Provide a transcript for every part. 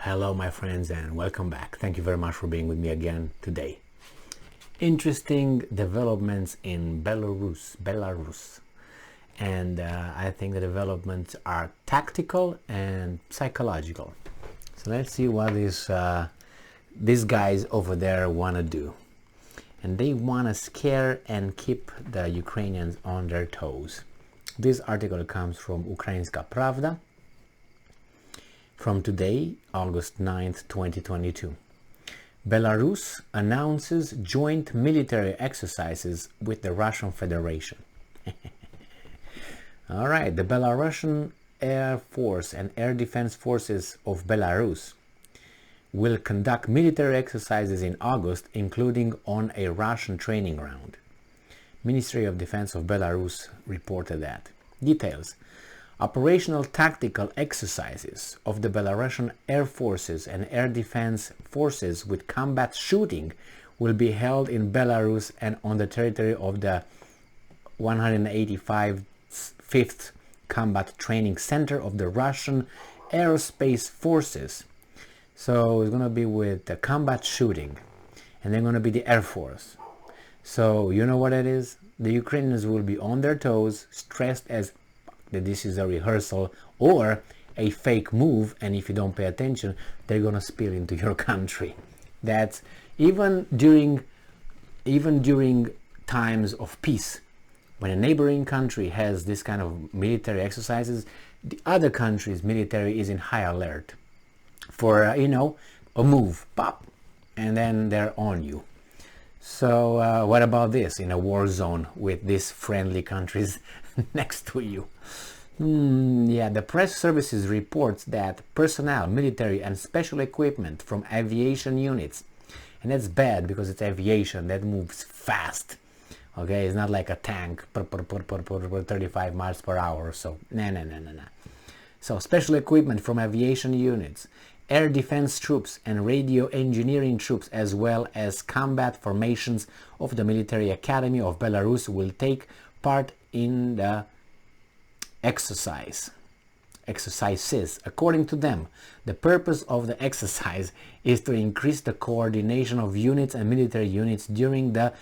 Hello my friends and welcome back. Thank you very much for being with me again today. Interesting developments in Belarus. And I think the developments are tactical and psychological. So let's see what these guys over there want to do. And they want to scare and keep the Ukrainians on their toes. This article comes from Ukrainska Pravda from today, August 9th, 2022. Belarus announces joint military exercises with the Russian Federation. All right, the Belarusian Air Force and Air Defense Forces of Belarus will conduct military exercises in August, including on a Russian training ground. Ministry of Defense of Belarus reported that. Details. Operational tactical exercises of the Belarusian Air Forces and Air Defense Forces with combat shooting will be held in Belarus and on the territory of the 185th Combat Training Center of the Russian Aerospace Forces. So it's going to be with the combat shooting, and they're going to be the Air Force. So you know what it is? The Ukrainians will be on their toes, stressed as that this is a rehearsal or a fake move, and if you don't pay attention, they're gonna spill into your country. That's even during times of peace, when a neighboring country has this kind of military exercises, the other country's military is in high alert for a move, pop, and then they're on you. So what about this in a war zone with these friendly countries next to you? Yeah, the press services reports that personnel, military and special equipment from aviation units, and that's bad because it's aviation that moves fast. Okay, it's not like a tank, 35 miles per hour or so. No. So special equipment from aviation units, air defense troops and radio engineering troops, as well as combat formations of the Military Academy of Belarus will take part in the exercises. According to them, the purpose of the exercise is to increase the coordination of units and military units during the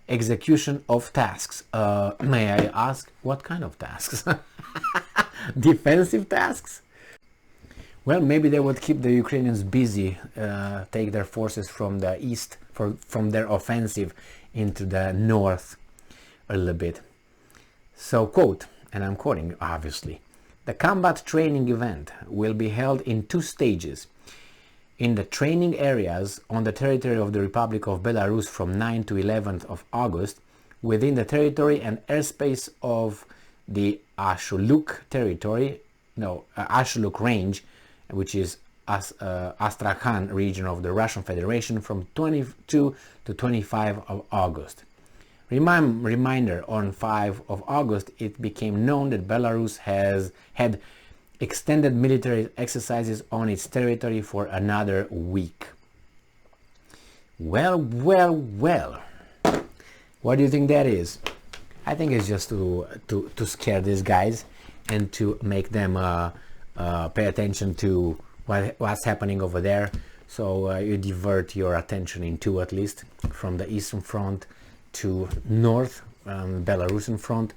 execution of tasks. May I ask, what kind of tasks? Defensive tasks? Well, maybe they would keep the Ukrainians busy, take their forces from the east, from their offensive into the north a little bit. So, quote, and I'm quoting obviously, the combat training event will be held in two stages. In the training areas on the territory of the Republic of Belarus from 9 to 11th of August, within the territory and airspace of the Ashuluk range, which is Astrakhan region of the Russian Federation, from 22 to 25 of August. Reminder, on 5 of August, it became known that Belarus had extended military exercises on its territory for another week. Well. What do you think that is? I think it's just to scare these guys and to make them pay attention to what's happening over there. So you divert your attention in two, at least, from the Eastern Front to north, Belarusian front,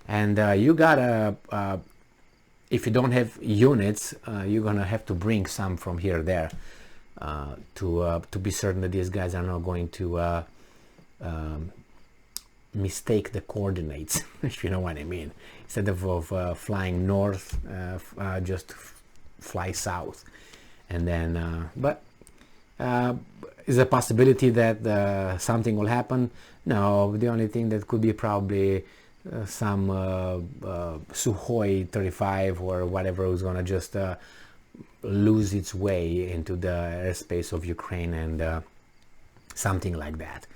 and you gotta, if you don't have units, you're gonna have to bring some from here there to be certain that these guys are not going to mistake the coordinates, if you know what I mean. Instead of flying north, just fly south, and then is a possibility that something will happen? No, the only thing that could be probably some Sukhoi 35 or whatever is going to just lose its way into the airspace of Ukraine, and something like that.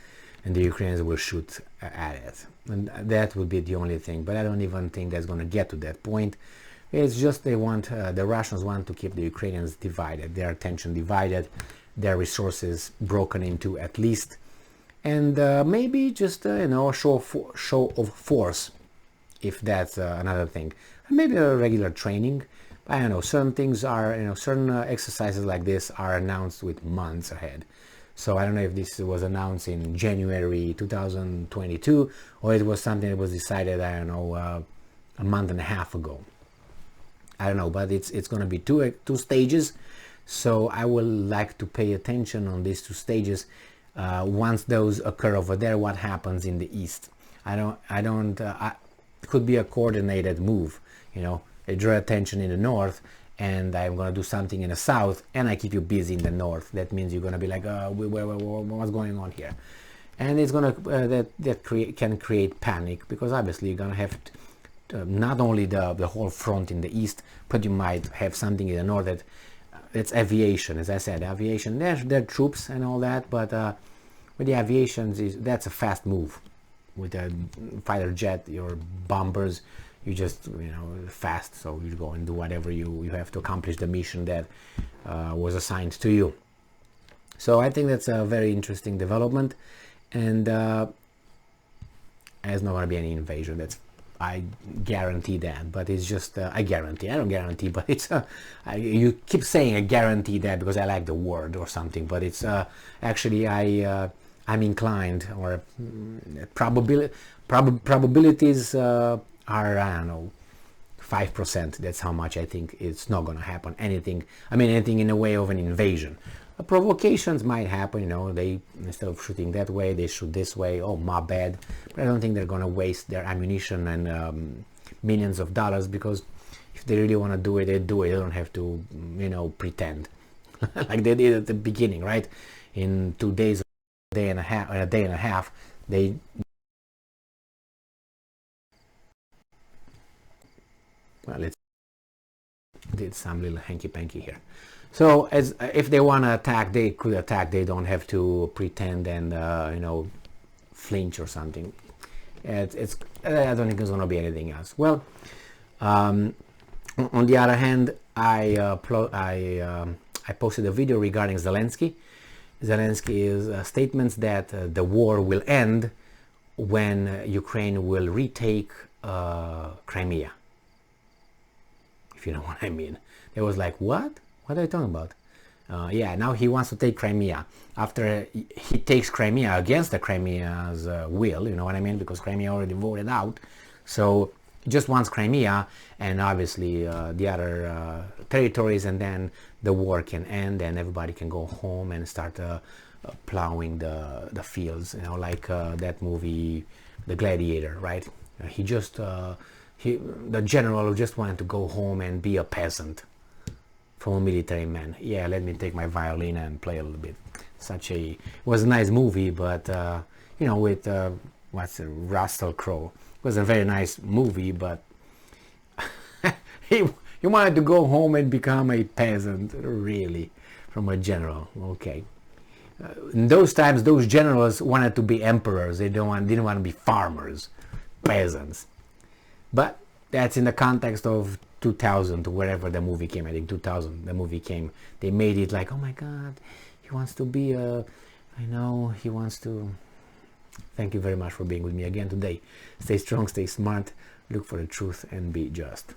And the Ukrainians will shoot at it. And that would be the only thing. But I don't even think that's going to get to that point. It's just the Russians want to keep the Ukrainians divided, their attention divided, their resources broken into at least, and maybe just a show of force, if that's another thing. And maybe a regular training, I don't know, certain things are, certain exercises like this are announced with months ahead. So I don't know if this was announced in January 2022 or it was something that was decided, I don't know, a month and a half ago. I don't know, but it's going to be two stages. So I would like to pay attention on these two stages. Once those occur over there, what happens in the east? It could be a coordinated move. I draw attention in the north, and I'm going to do something in the south, and I keep you busy in the north. That means you're going to be like, what's going on here? And it's going to can create panic, because obviously you're going to have not only the whole front in the east, but you might have something in the north that's aviation. As I said, aviation, there are troops and all that, but with the aviation, that's a fast move. With a fighter jet, your bombers, you just fast, so you go and do whatever you have to accomplish the mission that was assigned to you. So I think that's a very interesting development, and there's not going to be any invasion. I guarantee that, but it's just I don't guarantee, but it's you keep saying I guarantee that because I like the word or something, but it's actually I'm inclined, or probabilities are, I don't know, 5%. That's how much I think it's not going to happen. Anything in the way of an invasion. Provocations might happen, they, instead of shooting that way, they shoot this way. Oh, my bad. But I don't think they're going to waste their ammunition and millions of dollars, because if they really want to do it, they do it. They don't have to, pretend like they did at the beginning, right? In 2 days, a day and a half, they let's did some little hanky-panky here. So as if they want to attack, they could attack. They don't have to pretend and flinch or something. I don't think there's going to be anything else. Well, on the other hand, I posted a video regarding Zelensky. Zelensky's statements that the war will end when Ukraine will retake Crimea. If you know what I mean. It was like, what? What are you talking about? Yeah, now he wants to take Crimea. After he takes Crimea against the Crimea's will, you know what I mean? Because Crimea already voted out. So he just wants Crimea and obviously the other territories, and then the war can end and everybody can go home and start plowing the fields, like that movie, The Gladiator, right? The general just wanted to go home and be a peasant from a military man. Yeah, let me take my violin and play a little bit. It was a nice movie, but with Russell Crowe. It was a very nice movie, but he wanted to go home and become a peasant, really, from a general. Okay. In those times, those generals wanted to be emperors. They didn't want to be farmers, peasants. But that's in the context of 2000, wherever the movie came. I think 2000 the movie came. They made it like, oh my god, he wants to be he wants to. Thank you very much for being with me again today. Stay strong, stay smart, look for the truth, and be just.